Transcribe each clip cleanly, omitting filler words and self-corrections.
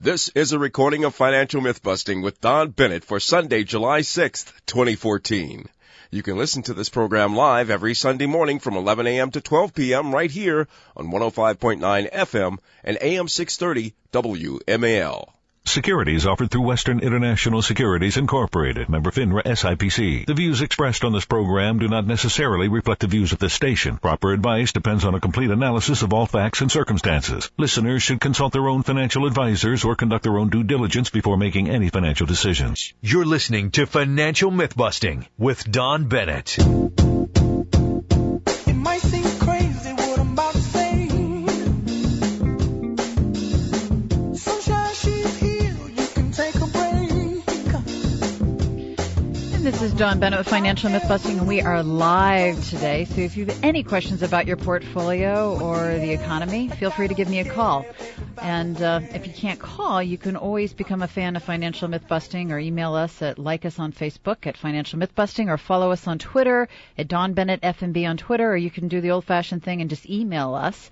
This is a recording of Financial Mythbusting with Dawn Bennett for Sunday, July 6th, 2014. You can listen to this program live every Sunday morning from 11 a.m. to 12 p.m. right here on 105.9 FM and AM 630 WMAL. Securities offered through Western International Securities Incorporated, member FINRA SIPC. The views expressed on this program do not necessarily reflect the views of this station. Proper advice depends on a complete analysis of all facts and circumstances. Listeners should consult their own financial advisors or conduct their own due diligence before making any financial decisions. You're listening to Financial Mythbusting with Dawn Bennett. It might seem crazy what I'm about to say. Sunshine, she's here. You can take a break. And this is Dawn Bennett with Financial Mythbusting, and we are live today. So if you have any questions about your portfolio or the economy, feel free to give me a call. And if you can't call, you can always become a fan of Financial Mythbusting or email us like us on Facebook at Financial Mythbusting, or follow us on Twitter at Dawn Bennett FMB on Twitter, or you can do the old-fashioned thing and just email us.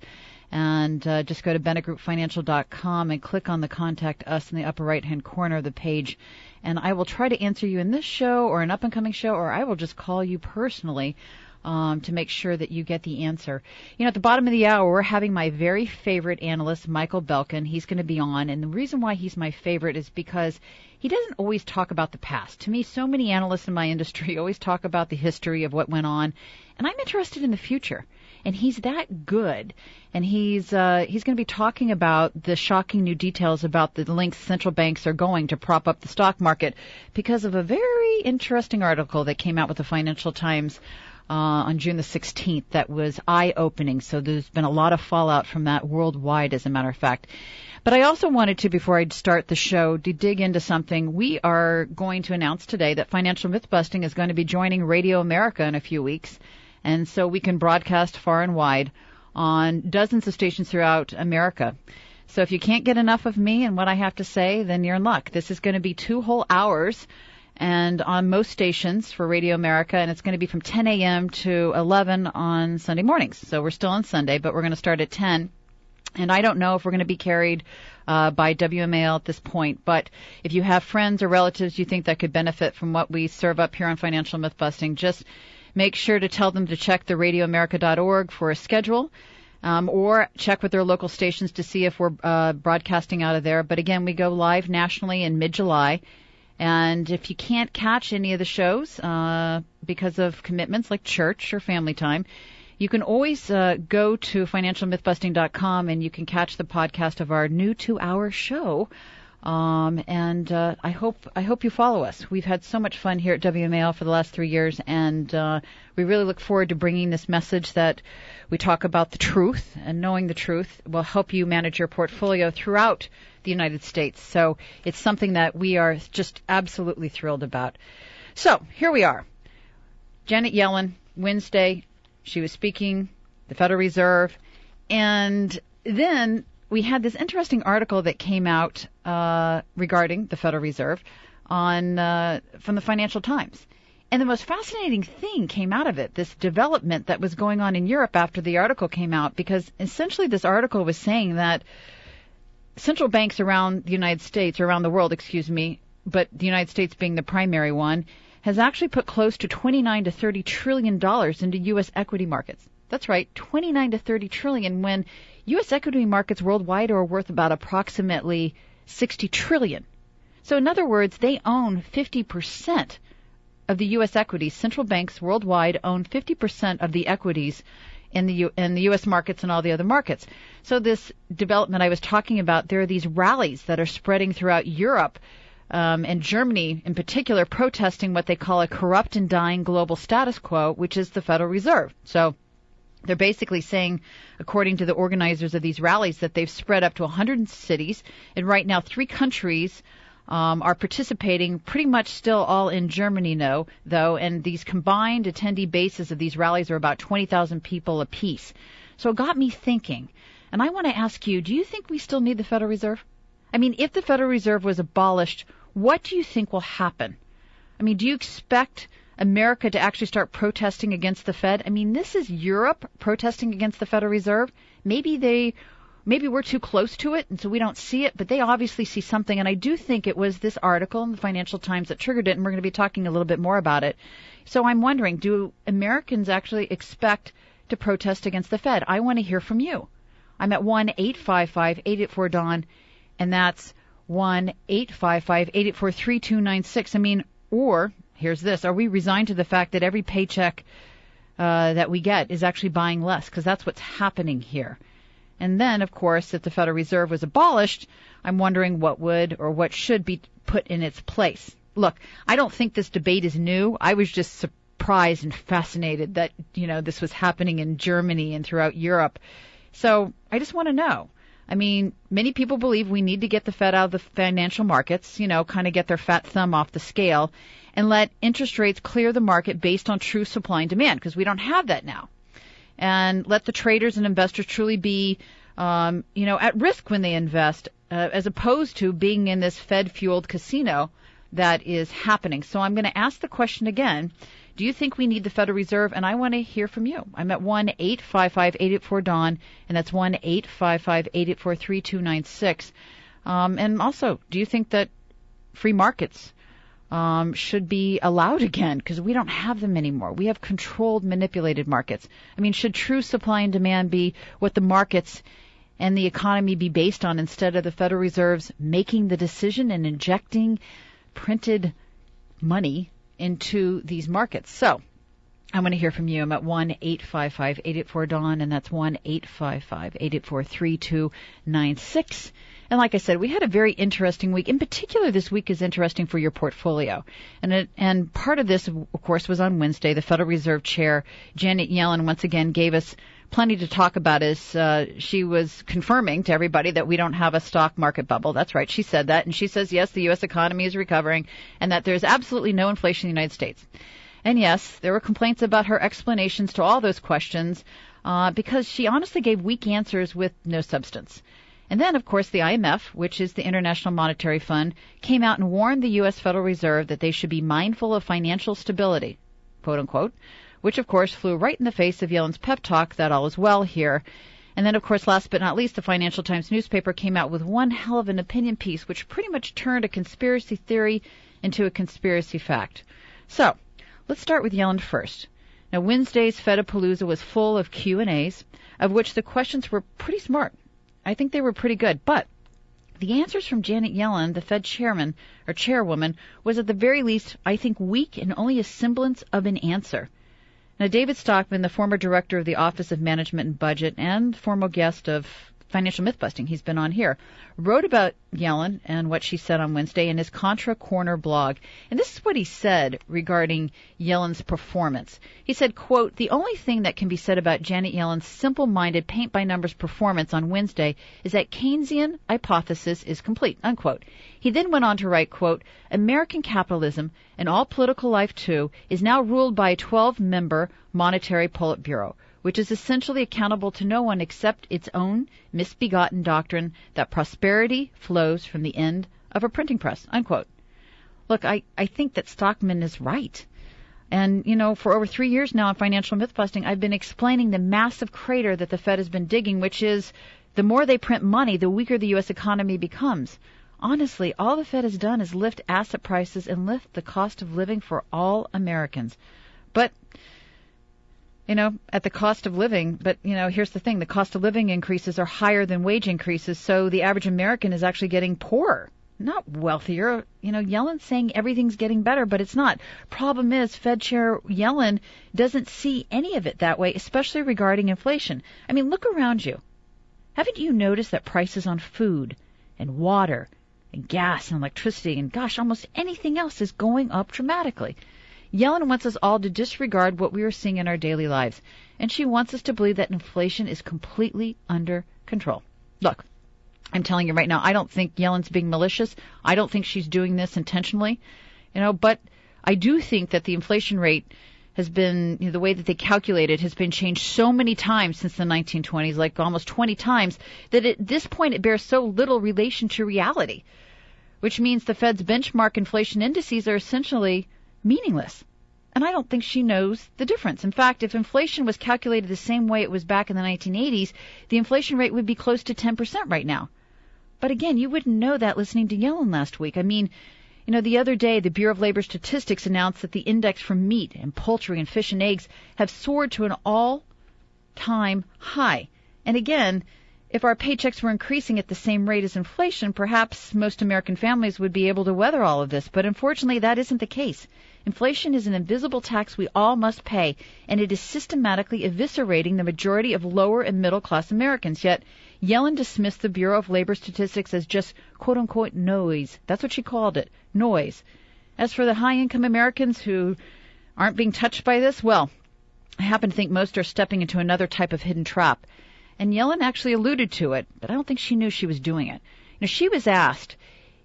And just go to BennettGroupFinancial.com and click on the Contact Us in the upper right-hand corner of the page. And I will try to answer you in this show or an up-and-coming show, or I will just call you personally to make sure that you get the answer. You know, at the bottom of the hour, we're having my very favorite analyst, Michael Belkin. He's going to be on, and the reason why he's my favorite is because he doesn't always talk about the past. To me, so many analysts in my industry always talk about the history of what went on, and I'm interested in the future. And he's that good, and he's going to be talking about the shocking new details about the lengths central banks are going to prop up the stock market because of a very interesting article that came out with the Financial Times on June the 16th that was eye-opening. So there's been a lot of fallout from that worldwide, as a matter of fact. But I also wanted to, before I start the show, to dig into something. We are going to announce today that Financial Mythbusting is going to be joining Radio America in a few weeks. And so we can broadcast far and wide on dozens of stations throughout America. So if you can't get enough of me and what I have to say, then you're in luck. This is going to be 2 whole hours and on most stations for Radio America, and it's going to be from 10 a.m. to 11 on Sunday mornings. So we're still on Sunday, but we're going to start at 10. And I don't know if we're going to be carried by WMAL at this point, but if you have friends or relatives you think that could benefit from what we serve up here on Financial Mythbusting, just make sure to tell them to check the radioamerica.org for a schedule, or check with their local stations to see if we're broadcasting out of there. But again, we go live nationally in mid-July. And if you can't catch any of the shows because of commitments like church or family time, you can always go to financialmythbusting.com and you can catch the podcast of our new 2-hour show. I hope you follow us. We've had so much fun here at WMAL for the last 3 years, and we really look forward to bringing this message that we talk about the truth, and knowing the truth will help you manage your portfolio throughout the United States. So it's something that we are just absolutely thrilled about. So here we are. Janet Yellen, Wednesday, she was speaking, the Federal Reserve, and then we had this interesting article that came out regarding the Federal Reserve from the Financial Times. And the most fascinating thing came out of it, this development that was going on in Europe after the article came out, because essentially this article was saying that central banks around the United States, or around the world, but the United States being the primary one, has actually put close to $29 to $30 trillion into U.S. equity markets. That's right, 29 to 30 trillion, when U.S. equity markets worldwide are worth about approximately 60 trillion. So in other words, they own 50% of the U.S. equities. Central banks worldwide own 50% of the equities in the U.S. markets and all the other markets. So this development I was talking about, there are these rallies that are spreading throughout Europe, and Germany in particular, protesting what they call a corrupt and dying global status quo, which is the Federal Reserve. So they're basically saying, according to the organizers of these rallies, that they've spread up to 100 cities, and right now 3 countries are participating, pretty much still all in Germany, though, and these combined attendee bases of these rallies are about 20,000 people apiece. So it got me thinking, and I want to ask you, do you think we still need the Federal Reserve? I mean, if the Federal Reserve was abolished, what do you think will happen? I mean, do you expect America to actually start protesting against the Fed? I mean, this is Europe protesting against the Federal Reserve. Maybe they maybe we're too close to it, and so we don't see it, but they obviously see something. And I do think it was this article in the Financial Times that triggered it, and we're going to be talking a little bit more about it. So I'm wondering, do Americans actually expect to protest against the Fed? I want to hear from you. I'm at 1-855-884-DAWN, and that's 1-855-884-3296. I mean, or, here's this, are we resigned to the fact that every paycheck that we get is actually buying less? Because that's what's happening here. And then, of course, if the Federal Reserve was abolished, I'm wondering what would or what should be put in its place. Look, I don't think this debate is new. I was just surprised and fascinated that, this was happening in Germany and throughout Europe. So I just want to know. I mean, many people believe we need to get the Fed out of the financial markets, kind of get their fat thumb off the scale and let interest rates clear the market based on true supply and demand, because we don't have that now. And let the traders and investors truly be, at risk when they invest, as opposed to being in this Fed-fueled casino that is happening. So I'm going to ask the question again. Do you think we need the Federal Reserve? And I want to hear from you. I'm at 1-855-884-DAWN, and that's 1-855-884-3296. And also, do you think that free markets should be allowed again? Because we don't have them anymore. We have controlled, manipulated markets. I mean, should true supply and demand be what the markets and the economy be based on, instead of the Federal Reserve's making the decision and injecting printed money into these markets? So I want to hear from you. I'm at 1-855-884-DAWN, and that's 1-855-884-3296. And like I said, we had a very interesting week. In particular, this week is interesting for your portfolio. And part of this, of course, was on Wednesday. The Federal Reserve Chair, Janet Yellen, once again gave us plenty to talk about as she was confirming to everybody that we don't have a stock market bubble. That's right. She said that. And she says, yes, the U.S. economy is recovering and that there's absolutely no inflation in the United States. And yes, there were complaints about her explanations to all those questions because she honestly gave weak answers with no substance. And then, of course, the IMF, which is the International Monetary Fund, came out and warned the U.S. Federal Reserve that they should be mindful of financial stability, quote unquote, which, of course, flew right in the face of Yellen's pep talk that all is well here. And then, of course, last but not least, the Financial Times newspaper came out with one hell of an opinion piece, which pretty much turned a conspiracy theory into a conspiracy fact. So let's start with Yellen first. Now, Wednesday's Fedapalooza was full of Q&As, of which the questions were pretty smart. I think they were pretty good, but the answers from Janet Yellen, the Fed chairman or chairwoman, was at the very least, I think, weak and only a semblance of an answer. Now, David Stockman, the former director of the Office of Management and Budget and former guest of Financial Mythbusting, he's been on here, wrote about Yellen and what she said on Wednesday in his Contra Corner blog. And this is what he said regarding Yellen's performance. He said, quote, "The only thing that can be said about Janet Yellen's simple-minded paint-by-numbers performance on Wednesday is that Keynesian hypothesis is complete," unquote. He then went on to write, quote, "American capitalism, and all political life too, is now ruled by a 12-member monetary Politburo, which is essentially accountable to no one except its own misbegotten doctrine that prosperity flows from the end of a printing press," unquote. Look, I think that Stockman is right. And, for over 3 years now on Financial Mythbusting, I've been explaining the massive crater that the Fed has been digging, which is the more they print money, the weaker the U.S. economy becomes. Honestly, all the Fed has done is lift asset prices and lift the cost of living for all Americans. But at the cost of living. But, here's the thing. The cost of living increases are higher than wage increases. So the average American is actually getting poorer, not wealthier. Yellen's saying everything's getting better, but it's not. Problem is, Fed Chair Yellen doesn't see any of it that way, especially regarding inflation. I mean, look around you. Haven't you noticed that prices on food and water and gas and electricity and, gosh, almost anything else is going up dramatically? Yellen wants us all to disregard what we are seeing in our daily lives, and she wants us to believe that inflation is completely under control. Look, I'm telling you right now, I don't think Yellen's being malicious. I don't think she's doing this intentionally, but I do think that the inflation rate has been, the way that they calculate it has been changed so many times since the 1920s, like almost 20 times, that at this point it bears so little relation to reality, which means the Fed's benchmark inflation indices are essentially meaningless. And I don't think she knows the difference. In fact, if inflation was calculated the same way it was back in the 1980s, the inflation rate would be close to 10% right now. But again, you wouldn't know that listening to Yellen last week. I mean, the other day, the Bureau of Labor Statistics announced that the index for meat and poultry and fish and eggs have soared to an all-time high. And again, if our paychecks were increasing at the same rate as inflation, perhaps most American families would be able to weather all of this. But unfortunately, that isn't the case. Inflation is an invisible tax we all must pay, and it is systematically eviscerating the majority of lower and middle-class Americans. Yet, Yellen dismissed the Bureau of Labor Statistics as just quote-unquote noise. That's what she called it, noise. As for the high-income Americans who aren't being touched by this, well, I happen to think most are stepping into another type of hidden trap. And Yellen actually alluded to it, but I don't think she knew she was doing it. She was asked,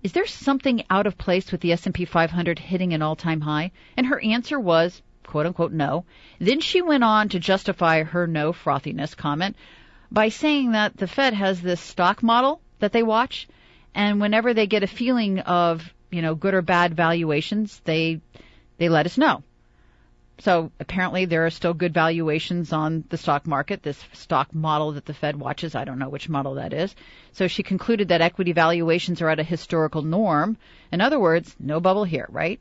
is there something out of place with the S&P 500 hitting an all-time high? And her answer was, quote-unquote, no. Then she went on to justify her no frothiness comment by saying that the Fed has this stock model that they watch, and whenever they get a feeling of, good or bad valuations, they let us know. So apparently there are still good valuations on the stock market, this stock model that the Fed watches. I don't know which model that is. So she concluded that equity valuations are at a historical norm. In other words, no bubble here, right?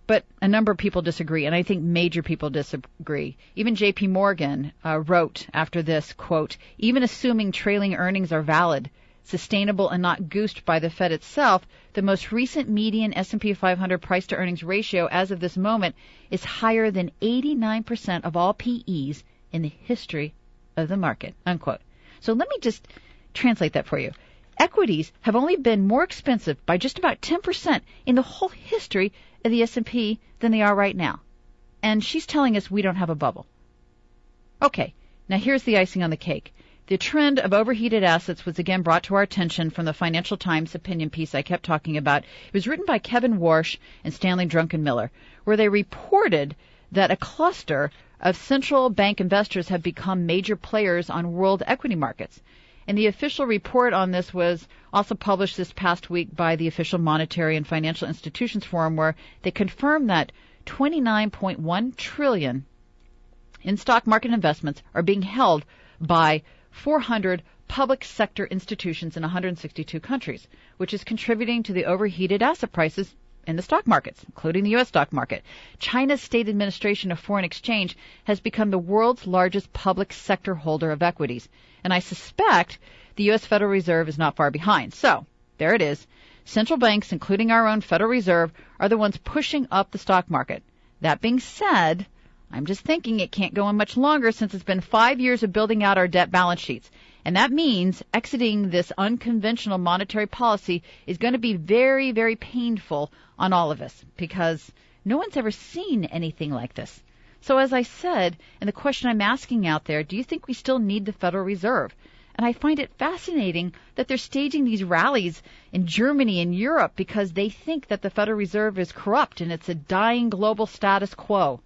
But a number of people disagree, and I think major people disagree. Even J.P. Morgan wrote after this, quote, even assuming trailing earnings are valid, sustainable and not goosed by the Fed itself, the most recent median S&P 500 price-to-earnings ratio as of this moment is higher than 89% of all PEs in the history of the market, unquote. So let me just translate that for you. Equities have only been more expensive by just about 10% in the whole history of the S&P than they are right now. And she's telling us we don't have a bubble. Okay, now here's the icing on the cake. The trend of overheated assets was again brought to our attention from the Financial Times opinion piece I kept talking about. It was written by Kevin Warsh and Stanley Druckenmiller, where they reported that a cluster of central bank investors have become major players on world equity markets. And the official report on this was also published this past week by the official Monetary and Financial Institutions Forum, where they confirmed that $29.1 trillion in stock market investments are being held by 400 public sector institutions in 162 countries, which is contributing to the overheated asset prices in the stock markets, including the U.S. stock market. China's State Administration of Foreign Exchange has become the world's largest public sector holder of equities, and I suspect the U.S. Federal Reserve is not far behind. So, there it is. Central banks, including our own Federal Reserve, are the ones pushing up the stock market. That being said, I'm just thinking it can't go on much longer since it's been 5 years of building out our debt balance sheets. And that means exiting this unconventional monetary policy is going to be very, very painful on all of us because no one's ever seen anything like this. So as I said, and the question I'm asking out there, do you think we still need the Federal Reserve? And I find it fascinating that they're staging these rallies in Germany and Europe because they think that the Federal Reserve is corrupt and it's a dying global status quo.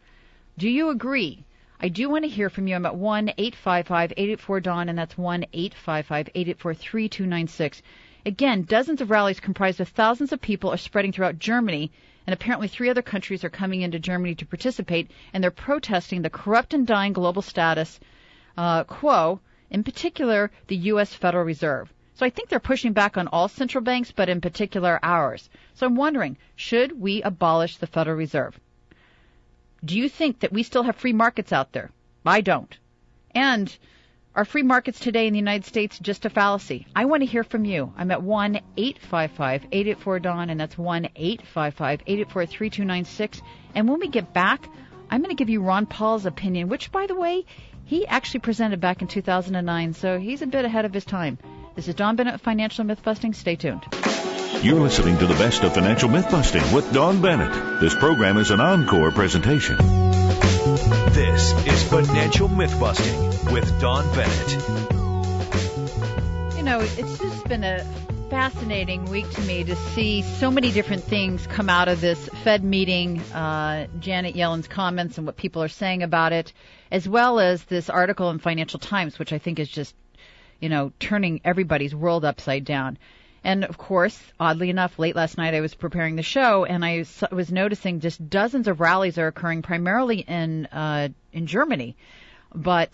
Do you agree? I do want to hear from you. I'm at 1-855-884-DAWN, and that's 1-855-884-3296. Again, dozens of rallies comprised of thousands of people are spreading throughout Germany, and apparently 3 other countries are coming into Germany to participate, and they're protesting the corrupt and dying global status quo, in particular the U.S. Federal Reserve. So I think they're pushing back on all central banks, but in particular ours. So I'm wondering, should we abolish the Federal Reserve? Do you think that we still have free markets out there? I don't. And are free markets today in the United States just a fallacy? I want to hear from you. I'm at 1-855-884-DAWN, and that's 1-855-884-3296. And when we get back, I'm going to give you Ron Paul's opinion, which, by the way, he actually presented back in 2009, so he's a bit ahead of his time. This is Dawn Bennett, Financial Mythbusting. Stay tuned. You're listening to the best of Financial Mythbusting with Dawn Bennett. This program is an encore presentation. This is Financial Mythbusting with Dawn Bennett. It's just been a fascinating week to me to see so many different things come out of this Fed meeting, Janet Yellen's comments and what people are saying about it, as well as this article in Financial Times, which I think is just, turning everybody's world upside down. And, of course, oddly enough, late last night I was preparing the show, and I was noticing just dozens of rallies are occurring primarily in Germany. But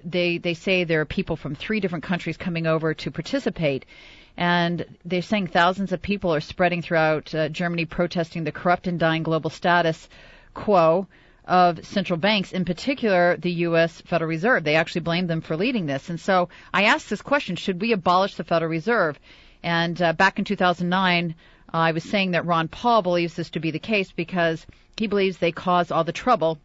they say there are people from 3 different countries coming over to participate. And they're saying thousands of people are spreading throughout Germany protesting the corrupt and dying global status quo of central banks, in particular the U.S. Federal Reserve. They actually blame them for leading this. And so I asked this question, should we abolish the Federal Reserve? And back in 2009, I was saying that Ron Paul believes this to be the case because he believes they cause all the trouble.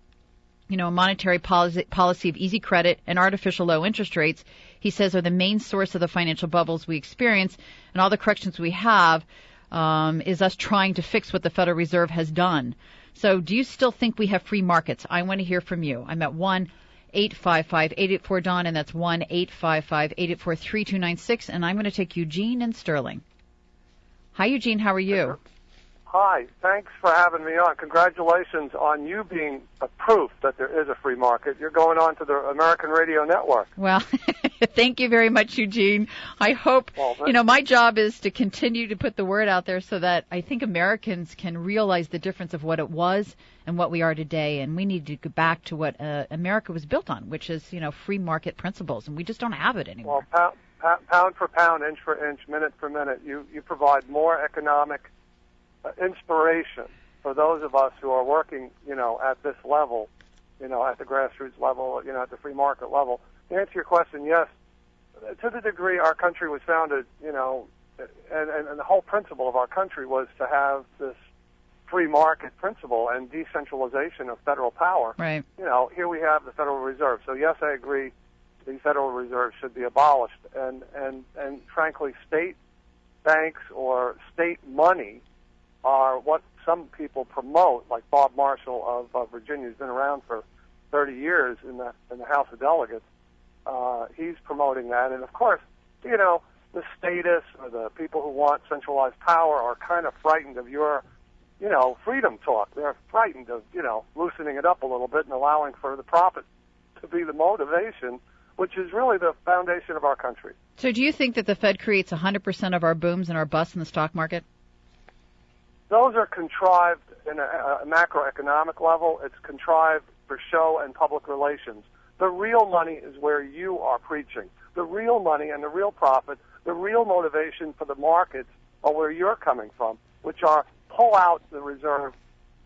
You know, a monetary policy of easy credit and artificial low interest rates, he says, are the main source of the financial bubbles we experience, and all the corrections we have is us trying to fix what the Federal Reserve has done. So do you still think we have free markets? I want to hear from you. I'm at 1-855-884-DAWN, and that's 1-855-884-3296, and I'm going to take Eugene in Sterling. Hi, Eugene. How are you? Hi. Thanks for having me on. Congratulations on you being a proof that there is a free market. You're going on to the American Radio Network. Well, thank you very much, Eugene. I hope, my job is to continue to put the word out there so that I think Americans can realize the difference of what it was and what we are today. And we need to go back to what America was built on, which is, free market principles. And we just don't have it anymore. Well, pound for pound, inch for inch, minute for minute, you provide more economic inspiration for those of us who are working, at this level, at the grassroots level, at the free market level. To answer your question, yes, to the degree our country was founded, and the whole principle of our country was to have this free market principle and decentralization of federal power. Right. Here we have the Federal Reserve. So yes, I agree, the Federal Reserve should be abolished, and frankly, state banks or state money are what some people promote, like Bob Marshall of Virginia, who's been around for 30 years in the House of Delegates. He's promoting that, and of course, the statists or the people who want centralized power are kind of frightened of your, freedom talk. They're frightened of, loosening it up a little bit and allowing for the profit to be the motivation, which is really the foundation of our country. So, do you think that the Fed creates 100% of our booms and our busts in the stock market? Those are contrived in a macroeconomic level. It's contrived for show and public relations. The real money is where you are preaching. The real money and the real profit, the real motivation for the markets are where you're coming from, which are pull out the reserve,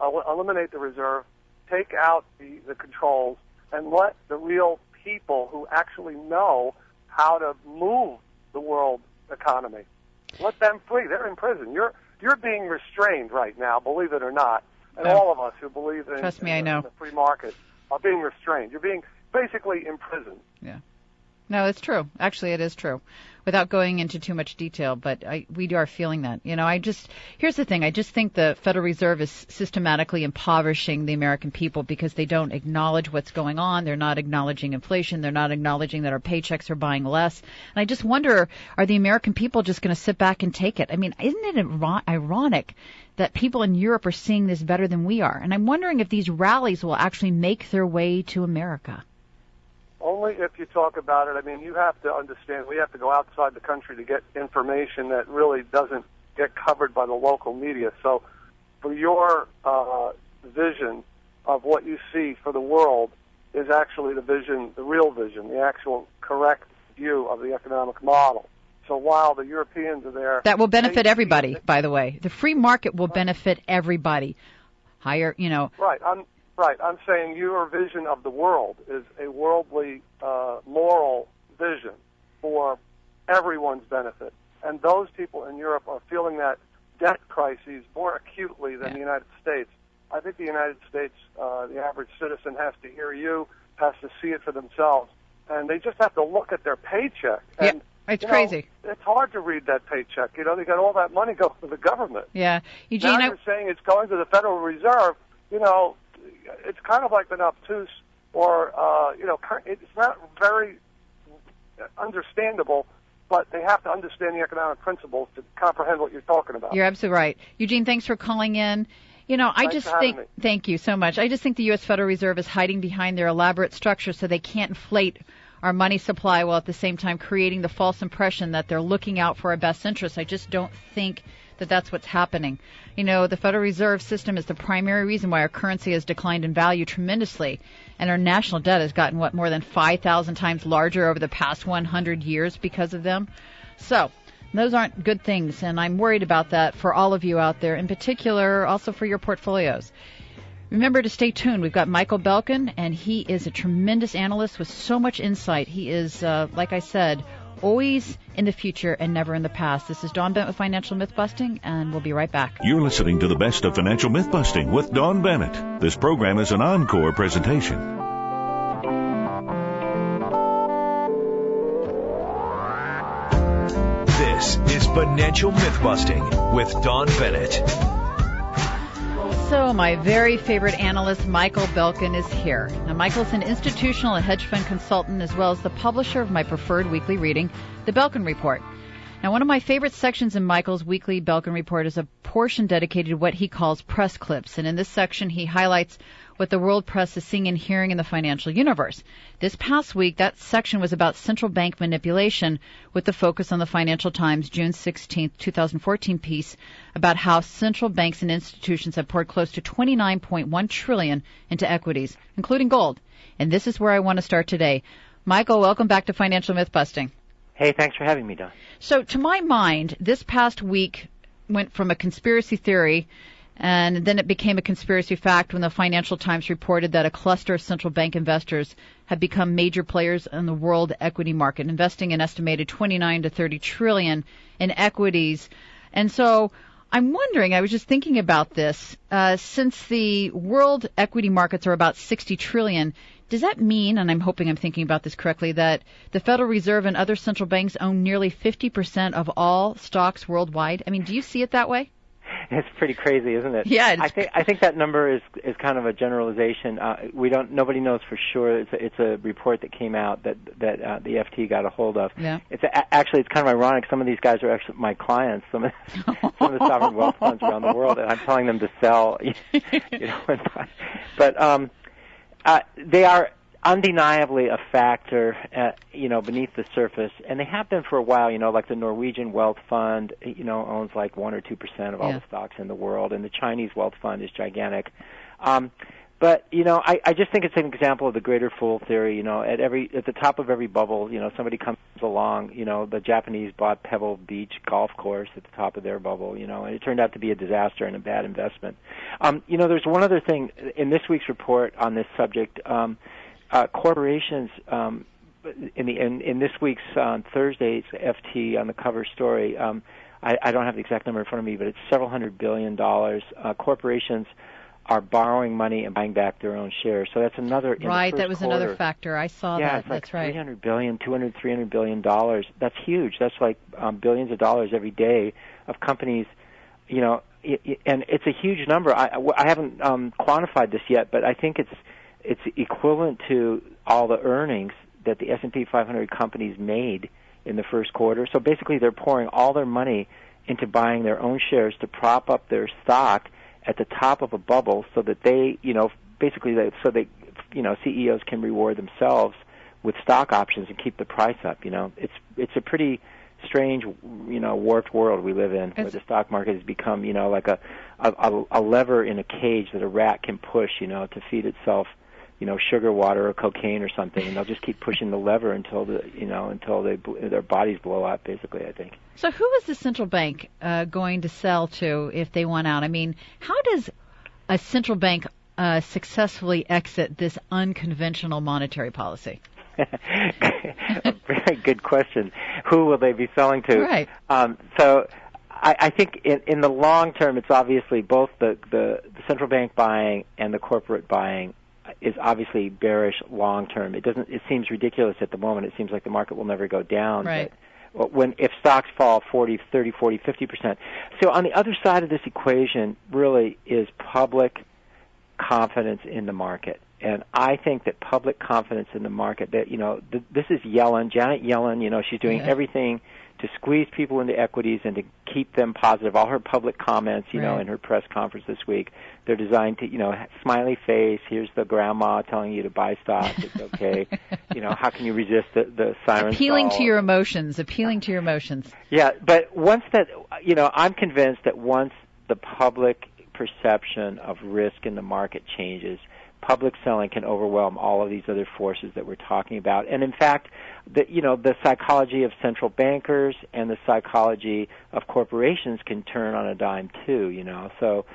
eliminate the reserve, take out the controls, and let the real people who actually know how to move the world economy, let them free. They're in prison. You're being restrained right now, believe it or not. And all of us who believe in the free market are being restrained. You're being basically imprisoned. Yeah. No, it's true. Actually, it is true. Without going into too much detail, but we are feeling that. Here's the thing. I just think the Federal Reserve is systematically impoverishing the American people because they don't acknowledge what's going on. They're not acknowledging inflation. They're not acknowledging that our paychecks are buying less. And I just wonder, are the American people just going to sit back and take it? I mean, isn't it ironic that people in Europe are seeing this better than we are? And I'm wondering if these rallies will actually make their way to America. Only if you talk about it. I mean, you have to understand, we have to go outside the country to get information that really doesn't get covered by the local media. So for your vision of what you see for the world is actually the vision, the real vision, the actual correct view of the economic model. So while the Europeans are there... That will benefit everybody, by the way. The free market will benefit everybody. Higher, Right. I'm saying your vision of the world is a worldly, moral vision for everyone's benefit. And those people in Europe are feeling that debt crises more acutely than the United States. I think the United States, the average citizen has to hear you, has to see it for themselves. And they just have to look at their paycheck. And, it's crazy. It's hard to read that paycheck. They got all that money going to the government. Yeah. Eugene, now you're saying it's going to the Federal Reserve. It's kind of like an obtuse or, it's not very understandable, but they have to understand the economic principles to comprehend what you're talking about. You're absolutely right. Eugene, thanks for calling in. Thank you so much. I just think the U.S. Federal Reserve is hiding behind their elaborate structure so they can't inflate our money supply while at the same time creating the false impression that they're looking out for our best interests. I just don't think that that's what's happening. You know, the Federal Reserve System is the primary reason why our currency has declined in value tremendously, and our national debt has gotten, more than 5,000 times larger over the past 100 years because of them. So those aren't good things, and I'm worried about that for all of you out there, in particular also for your portfolios. Remember to stay tuned. We've got Michael Belkin, and he is a tremendous analyst with so much insight. He is, like I said, always in the future and never in the past. This is Dawn Bennett with Financial Mythbusting, and we'll be right back. You're listening to the best of Financial Mythbusting with Dawn Bennett. This program is an encore presentation. This is Financial Mythbusting with Dawn Bennett. So my very favorite analyst, Michael Belkin, is here. Now, Michael's an institutional and hedge fund consultant, as well as the publisher of my preferred weekly reading, The Belkin Report. Now, one of my favorite sections in Michael's weekly Belkin Report is a portion dedicated to what he calls press clips. And in this section, he highlights what the world press is seeing and hearing in the financial universe. This past week, that section was about central bank manipulation, with the focus on the Financial Times June 16, 2014 piece about how central banks and institutions have poured close to $29.1 trillion into equities, including gold. And this is where I want to start today. Michael, welcome back to Financial Mythbusting. Hey, thanks for having me, Don. So to my mind, this past week went from a conspiracy theory, and then it became a conspiracy fact when the Financial Times reported that a cluster of central bank investors had become major players in the world equity market, investing an estimated 29 to 30 trillion in equities. And so I'm wondering, I was just thinking about this, since the world equity markets are about 60 trillion, does that mean, and I'm hoping I'm thinking about this correctly, that the Federal Reserve and other central banks own nearly 50% of all stocks worldwide? I mean, do you see it that way? It's pretty crazy, isn't it? Yeah, I think that number is kind of a generalization. Nobody knows for sure. It's a report that came out that the FT got a hold of. Yeah. Actually it's kind of ironic. Some of these guys are actually my clients. Some of the sovereign wealth funds around the world, and I'm telling them to sell. But they are undeniably a factor, beneath the surface, and they have been for a while. Like the Norwegian Wealth Fund, owns like 1 or 2% of all the stocks in the world, and the Chinese Wealth Fund is gigantic. But I just think it's an example of the greater fool theory. At the top of every bubble, somebody comes along. The Japanese bought Pebble Beach golf course at the top of their bubble. And it turned out to be a disaster and a bad investment. There's one other thing in this week's report on this subject. Corporations, in this week's Thursday's FT on the cover story, I don't have the exact number in front of me, but it's several $100 billion. Corporations are borrowing money and buying back their own shares. So that's another. Right, that was quarter, another factor. I saw yeah, that. It's like that's right. $300 billion, $300 billion. That's huge. That's like billions of dollars every day of companies. And it's a huge number. I haven't quantified this yet, but I think it's equivalent to all the earnings that the S&P 500 companies made in the first quarter. So basically they're pouring all their money into buying their own shares to prop up their stock at the top of a bubble so that they, CEOs can reward themselves with stock options and keep the price up. It's a pretty strange, warped world we live in, where the stock market has become, like a lever in a cage that a rat can push, to feed itself, sugar water or cocaine or something, and they'll just keep pushing the lever until their bodies blow up, basically, I think. So who is the central bank going to sell to if they want out? I mean, how does a central bank successfully exit this unconventional monetary policy? A very good question. Who will they be selling to? Right. So I think in the long term, it's obviously both the central bank buying and the corporate buying is obviously bearish long term. It seems ridiculous at the moment. It seems like the market will never go down. Right. But if stocks fall 40, 30, 40, 50%. So on the other side of this equation really is public confidence in the market. And I think that public confidence in the market, that, this is Yellen, Janet Yellen, she's doing everything to squeeze people into equities and to keep them positive. All her public comments, you know, in her press conference this week, they're designed to, you know, smiley face, here's the grandma telling you to buy stocks, it's okay. You know, how can you resist the siren appealing call? to your emotions. Yeah, but once that, you know, I'm convinced that once the public perception of risk in the market changes, public selling can overwhelm all of these other forces that we're talking about. And in fact, the psychology of central bankers and the psychology of corporations can turn on a dime too, you know. So,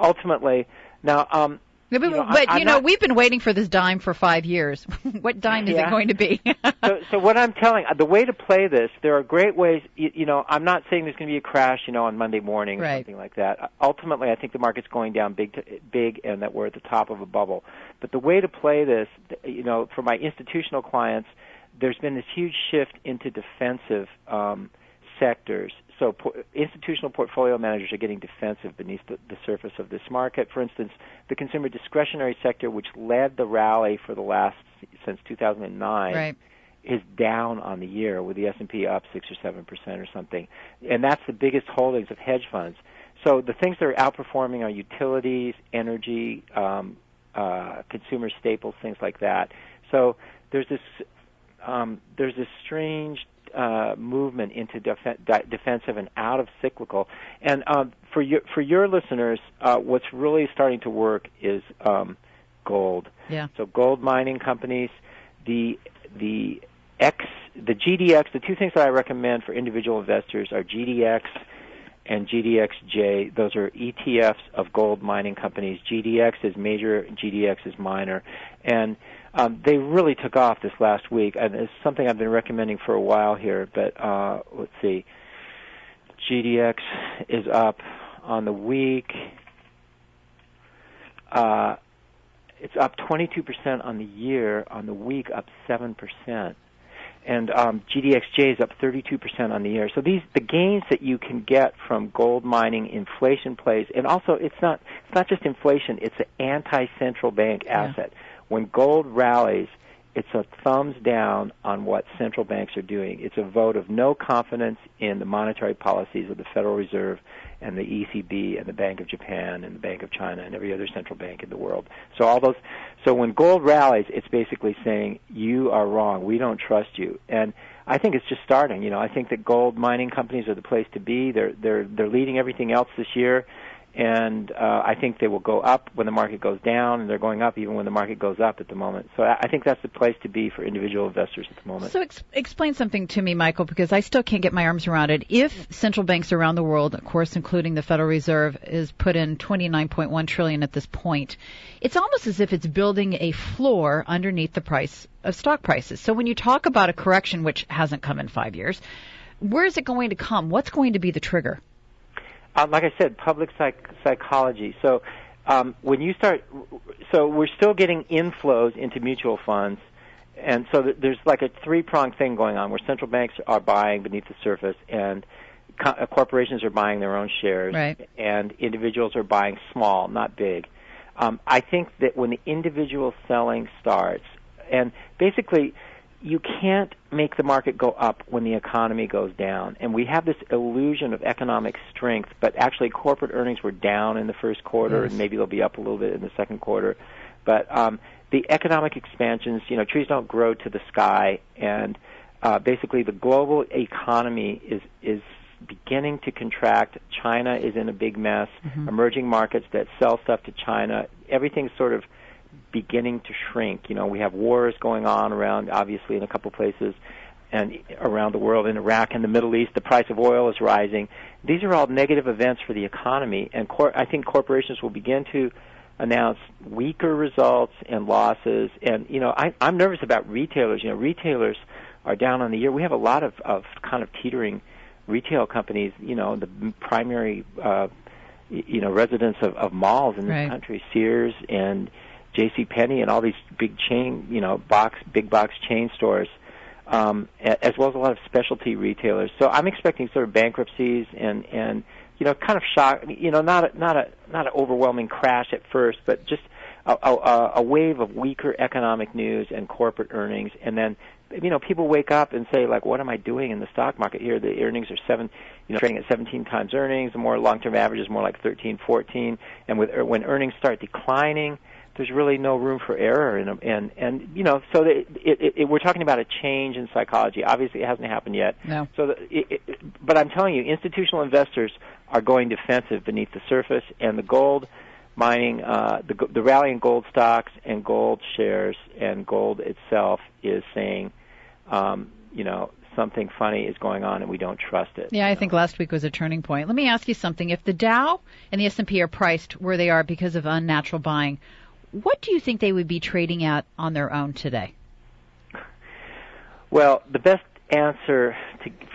ultimately, now, we've been waiting for this dime for 5 years. What dime is it going to be? So what I'm telling, the way to play this, there are great ways. You know, I'm not saying there's going to be a crash, you know, on Monday morning or something like that. Ultimately, I think the market's going down big, and that we're at the top of a bubble. But the way to play this, you know, for my institutional clients, there's been this huge shift into defensive sectors. So institutional portfolio managers are getting defensive beneath the surface of this market. For instance, the consumer discretionary sector, which led the rally for the last since 2009, is down on the year, with the S&P up 6 or 7% or something. And that's the biggest holdings of hedge funds. So the things that are outperforming are utilities, energy, consumer staples, things like that. So there's this strange movement into defensive and out of cyclical. And for your listeners, what's really starting to work is gold. Yeah. So gold mining companies, the GDX, the two things that I recommend for individual investors are GDX and GDXJ. Those are ETFs of gold mining companies. GDX is major, GDX is minor. And they really took off this last week, and it's something I've been recommending for a while here, but let's see. GDX is up on the week. It's up 22% on the year. On the week, up 7%. And GDXJ is up 32% on the year. So the gains that you can get from gold mining, inflation plays, and also it's not just inflation, it's an anti-central bank asset. When gold rallies, it's a thumbs down on what central banks are doing. It's a vote of no confidence in the monetary policies of the Federal Reserve and the ECB and the Bank of Japan and the Bank of China and every other central bank in the world. So when gold rallies, it's basically saying, you are wrong, we don't trust you. And I think it's just starting. You know, I think that gold mining companies are the place to be. They're leading everything else this year. And I think they will go up when the market goes down, and they're going up even when the market goes up at the moment. So I think that's the place to be for individual investors at the moment. So explain something to me, Michael, because I still can't get my arms around it. If central banks around the world, of course, including the Federal Reserve, is put in $29.1 trillion at this point, it's almost as if it's building a floor underneath the price of stock prices. So when you talk about a correction, which hasn't come in 5 years, where is it going to come? What's going to be the trigger? Like I said, public psychology. So when you start, so we're still getting inflows into mutual funds, and so there's like a three-pronged thing going on where central banks are buying beneath the surface, and corporations are buying their own shares, and individuals are buying small, not big. I think that when the individual selling starts, and basically you can't make the market go up when the economy goes down. And we have this illusion of economic strength, but actually corporate earnings were down in the first quarter, and maybe they'll be up a little bit in the second quarter. But the economic expansions, you know, trees don't grow to the sky, and basically the global economy is beginning to contract. China is in a big mess. Emerging markets that sell stuff to China, everything's sort of beginning to shrink. You know, we have wars going on around, obviously, in a couple places and around the world, in Iraq and the Middle East. The price of oil is rising. These are all negative events for the economy, and I think corporations will begin to announce weaker results and losses. And, you know, I'm nervous about retailers. You know, retailers are down on the year. We have a lot of kind of teetering retail companies, you know, the primary, residents of malls in this country, Sears and JCPenney and all these big chain, big box chain stores, as well as a lot of specialty retailers. So I'm expecting sort of bankruptcies and kind of shock, not an overwhelming crash at first, but just a wave of weaker economic news and corporate earnings, and then people wake up and say, like, what am I doing in the stock market here? The earnings are trading at 17 times earnings. The more long-term average is more like 13, 14. And when earnings start declining, there's really no room for error in them. And so we're talking about a change in psychology. Obviously, it hasn't happened yet. No. But I'm telling you, institutional investors are going defensive beneath the surface, and the gold mining, the rally in gold stocks and gold shares and gold itself is saying, something funny is going on and we don't trust it. Yeah, I think last week was a turning point. Let me ask you something. If the Dow and the S&P are priced where they are because of unnatural buying, what do you think they would be trading at on their own today? Well, the best answer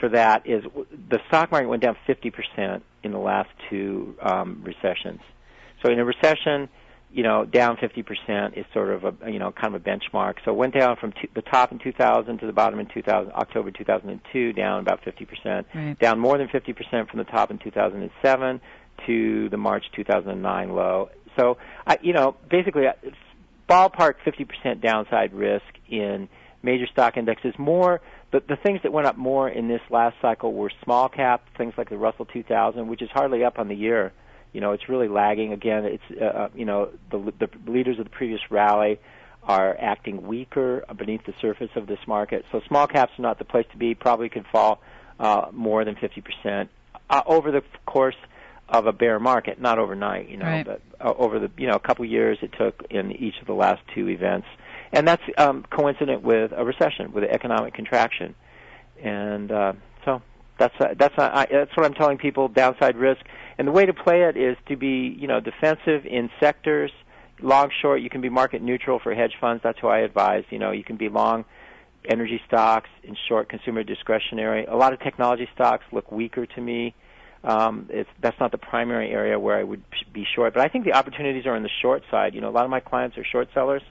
for that is the stock market went down 50% in the last two recessions. So in a recession, down 50% is sort of a kind of a benchmark. So it went down from the top in 2000 to the bottom in October 2002, down about 50%. Right. Down more than 50% from the top in 2007 to the March 2009 low. So basically, ballpark 50% downside risk in major stock indexes. More the things that went up more in this last cycle were small cap, things like the Russell 2000, which is hardly up on the year. It's really lagging. Again, it's the leaders of the previous rally are acting weaker beneath the surface of this market. So small caps are not the place to be. Probably could fall more than 50% over the course of a bear market, not overnight. Right. But over the a couple years it took in each of the last two events, and that's coincident with a recession, with an economic contraction, and so that's what I'm telling people. Downside risk. And the way to play it is to be, defensive in sectors, long, short. You can be market neutral for hedge funds. That's who I advise. You can be long energy stocks and short consumer discretionary. A lot of technology stocks look weaker to me. That's not the primary area where I would be short. But I think the opportunities are on the short side. A lot of my clients are short sellers.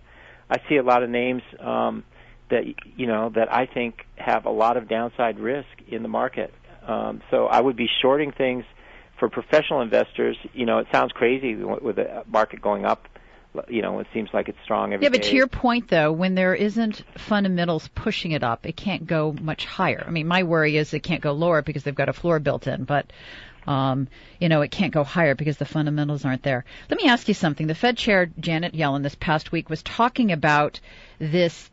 I see a lot of names that I think have a lot of downside risk in the market. So I would be shorting things. For professional investors, it sounds crazy with the market going up. It seems like it's strong every day. Yeah, but to your point, though, when there isn't fundamentals pushing it up, it can't go much higher. I mean, my worry is it can't go lower because they've got a floor built in, but, it can't go higher because the fundamentals aren't there. Let me ask you something. The Fed Chair, Janet Yellen, this past week was talking about this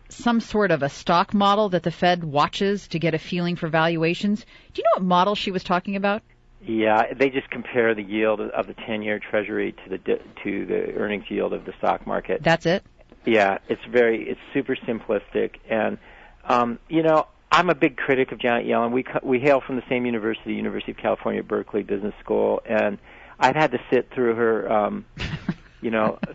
some sort of a stock model that the Fed watches to get a feeling for valuations. Do you know what model she was talking about? Yeah, they just compare the yield of the 10-year Treasury to the earnings yield of the stock market. That's it? Yeah, it's super simplistic, and I'm a big critic of Janet Yellen. We hail from the same university, University of California at Berkeley Business School, and I've had to sit through her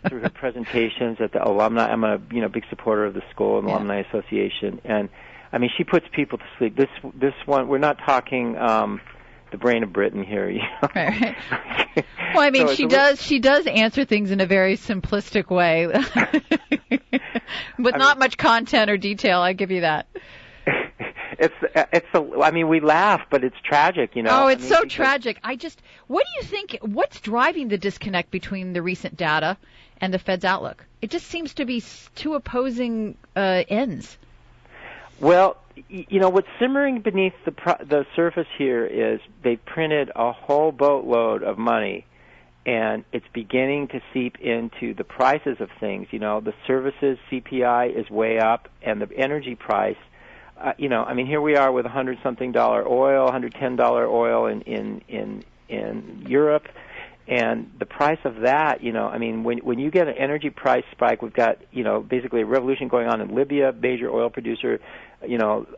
through her presentations at the alumni. I'm a big supporter of the school and the Alumni Association, and I mean she puts people to sleep. This one, we're not talking the brain of Britain here. Right. Well, I mean, so she does answer things in a very simplistic way, with not much content or detail. I give you that. We laugh, but it's tragic, Oh, it's so tragic. What do you think? What's driving the disconnect between the recent data and the Fed's outlook? It just seems to be two opposing ends. Well, what's simmering beneath the surface here is they've printed a whole boatload of money, and it's beginning to seep into the prices of things. The services CPI is way up, and the energy price. Here we are with $100-something oil, $110 oil in Europe, and the price of that. When you get an energy price spike, we've got basically a revolution going on in Libya, major oil producer.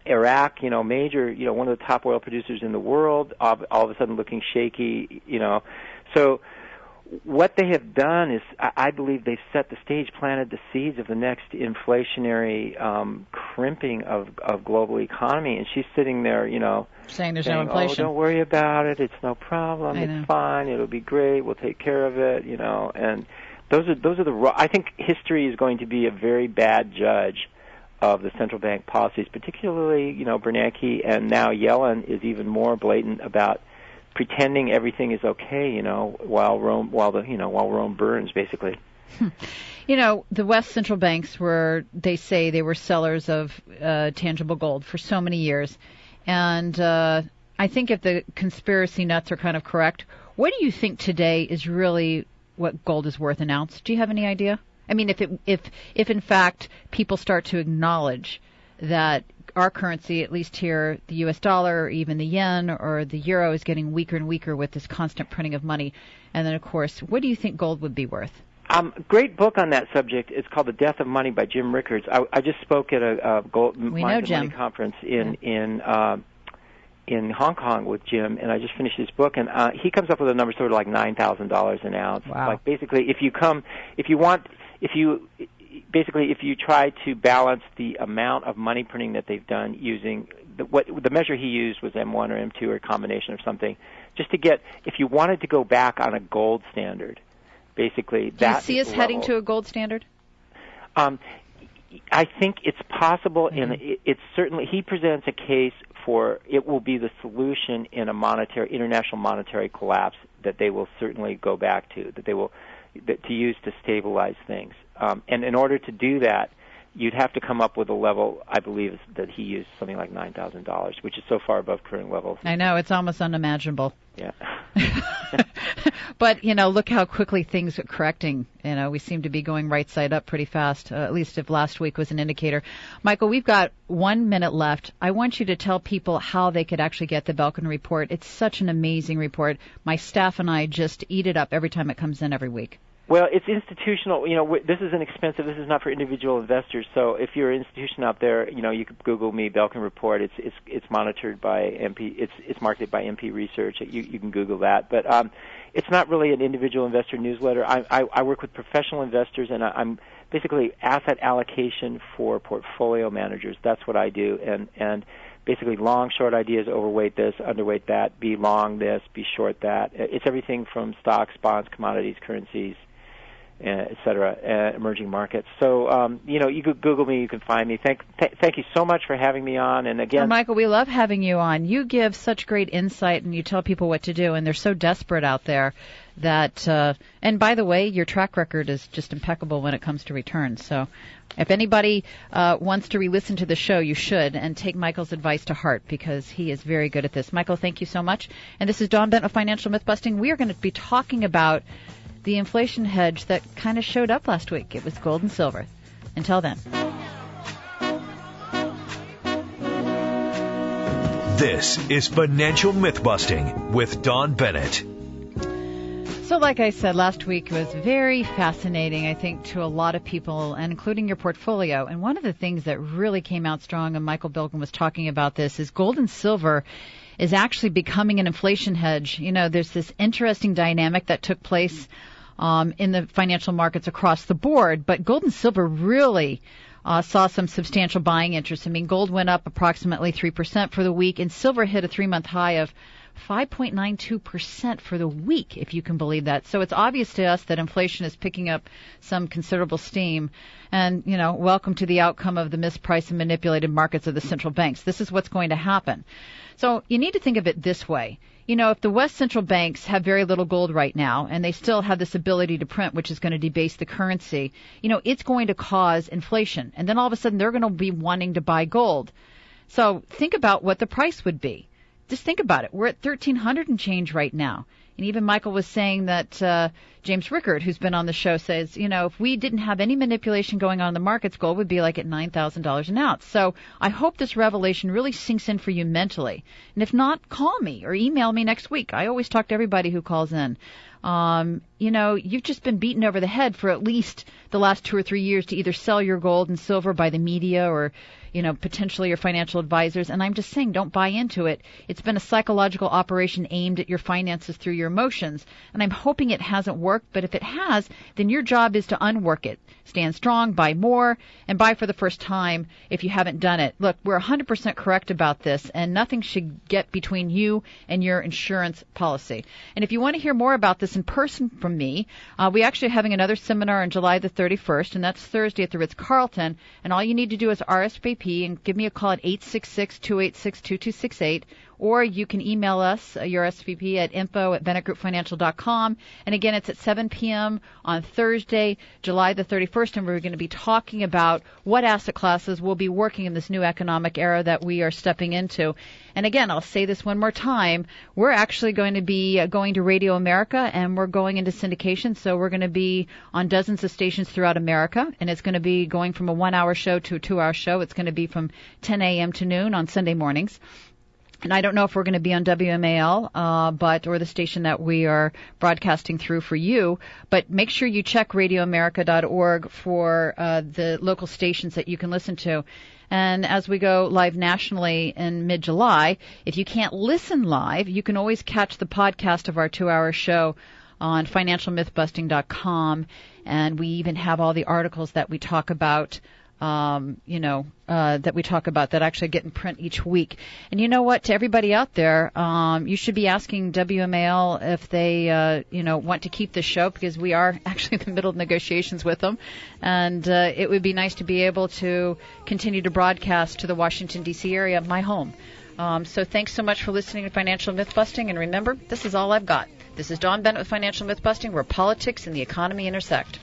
Iraq, major, one of the top oil producers in the world, all of a sudden looking shaky, So what they have done is, I believe they've set the stage, planted the seeds of the next inflationary crimping of global economy. And she's sitting there, saying there's no inflation. Oh, don't worry about it. It's no problem. It's fine. It'll be great. We'll take care of it, And those are I think history is going to be a very bad judge of the central bank policies, particularly, Bernanke, and now Yellen is even more blatant about pretending everything is okay, while Rome burns, basically. You know, the West Central banks they say they were sellers of tangible gold for so many years. And I think if the conspiracy nuts are kind of correct, what do you think today is really what gold is worth an ounce? Do you have any idea? I mean, if in fact people start to acknowledge that our currency, at least here, the U.S. dollar, or even the yen or the euro, is getting weaker and weaker with this constant printing of money. And then, of course, what do you think gold would be worth? Great book on that subject. It's called The Death of Money by Jim Rickards. I just spoke at a gold Minds and Money conference in Hong Kong with Jim, and I just finished his book, and he comes up with a number sort of like $9,000 an ounce. Wow. Like basically, if you try to balance the amount of money printing that they've done using the measure he used was M1 or M2 or a combination of something, just to get, if you wanted to go back on a gold standard, basically do you see us heading to a gold standard? I think it's possible, and it's certainly, he presents a case for it will be the solution in a international monetary collapse that they will certainly go back to, to use to stabilize things. And in order to do that, you'd have to come up with a level, I believe, that he used something like $9,000, which is so far above current levels. I know, it's almost unimaginable. Yeah. But, look how quickly things are correcting. We seem to be going right side up pretty fast, at least if last week was an indicator. Michael, we've got 1 minute left. I want you to tell people how they could actually get the Belkin report. It's such an amazing report. My staff and I just eat it up every time it comes in every week. Well, it's institutional. This is inexpensive. This is not for individual investors. So if you're an institution out there, you could Google me, Belkin Report. It's monitored by MP. It's marketed by MP Research. You can Google that. But it's not really an individual investor newsletter. I work with professional investors, and I'm basically asset allocation for portfolio managers. That's what I do. And basically long, short ideas, overweight this, underweight that, be long this, be short that. It's everything from stocks, bonds, commodities, currencies, et cetera, emerging markets. So, you could Google me, you can find me. Thank you so much for having me on. And again, well, Michael, we love having you on. You give such great insight, and you tell people what to do, and they're so desperate out there that, and by the way, your track record is just impeccable when it comes to returns. So if anybody wants to re-listen to the show, you should, and take Michael's advice to heart, because he is very good at this. Michael, thank you so much. And this is Dawn Bennett of Financial Mythbusting. We are going to be talking about the inflation hedge that kind of showed up last week. It was gold and silver. Until then. This is Financial Mythbusting with Dawn Bennett. So like I said, last week was very fascinating, I think, to a lot of people, and including your portfolio. And one of the things that really came out strong, and Michael Belkin was talking about this, is gold and silver is actually becoming an inflation hedge. There's this interesting dynamic that took place in the financial markets across the board, but gold and silver really saw some substantial buying interest. I mean, gold went up approximately 3% for the week, and silver hit a 3-month high of 5.92% for the week, if you can believe that. So it's obvious to us that inflation is picking up some considerable steam. And, welcome to the outcome of the mispriced and manipulated markets of the central banks. This is what's going to happen. So you need to think of it this way. If the West Central banks have very little gold right now, and they still have this ability to print, which is going to debase the currency, it's going to cause inflation. And then all of a sudden they're going to be wanting to buy gold. So think about what the price would be. Just think about it. We're at 1,300 and change right now. And even Michael was saying that James Rickard, who's been on the show, says, if we didn't have any manipulation going on in the markets, gold would be like at $9,000 an ounce. So I hope this revelation really sinks in for you mentally. And if not, call me or email me next week. I always talk to everybody who calls in. You've just been beaten over the head for at least the last 2 or 3 years to either sell your gold and silver by the media or potentially your financial advisors. And I'm just saying, don't buy into it. It's been a psychological operation aimed at your finances through your emotions. And I'm hoping it hasn't worked. But if it has, then your job is to unwork it. Stand strong, buy more, and buy for the first time if you haven't done it. Look, we're 100% correct about this, and nothing should get between you and your insurance policy. And if you want to hear more about this in person from me, we actually are having another seminar on July the 31st, and that's Thursday at the Ritz-Carlton. And all you need to do is RSVP and give me a call at 866-286-2268, or you can email us, your SVP, at info@BennettGroupFinancial.com. And again, it's at 7 p.m. on Thursday, July the 31st, and we're going to be talking about what asset classes will be working in this new economic era that we are stepping into. And again, I'll say this one more time. We're actually going to be going to Radio America, and we're going into syndication. So we're going to be on dozens of stations throughout America, and it's going to be going from a 1-hour show to a 2-hour show. It's going to be from 10 a.m. to noon on Sunday mornings. And I don't know if we're going to be on WMAL, or the station that we are broadcasting through for you, but make sure you check radioamerica.org for the local stations that you can listen to. And as we go live nationally in mid-July, if you can't listen live, you can always catch the podcast of our 2-hour show on financialmythbusting.com. And we even have all the articles that we talk about, that actually get in print each week. And you know what? To everybody out there, you should be asking WMAL if they, want to keep the show, because we are actually in the middle of negotiations with them. And it would be nice to be able to continue to broadcast to the Washington, D.C. area, my home. So thanks so much for listening to Financial Mythbusting. And remember, this is all I've got. This is Dawn Bennett with Financial Mythbusting, where politics and the economy intersect.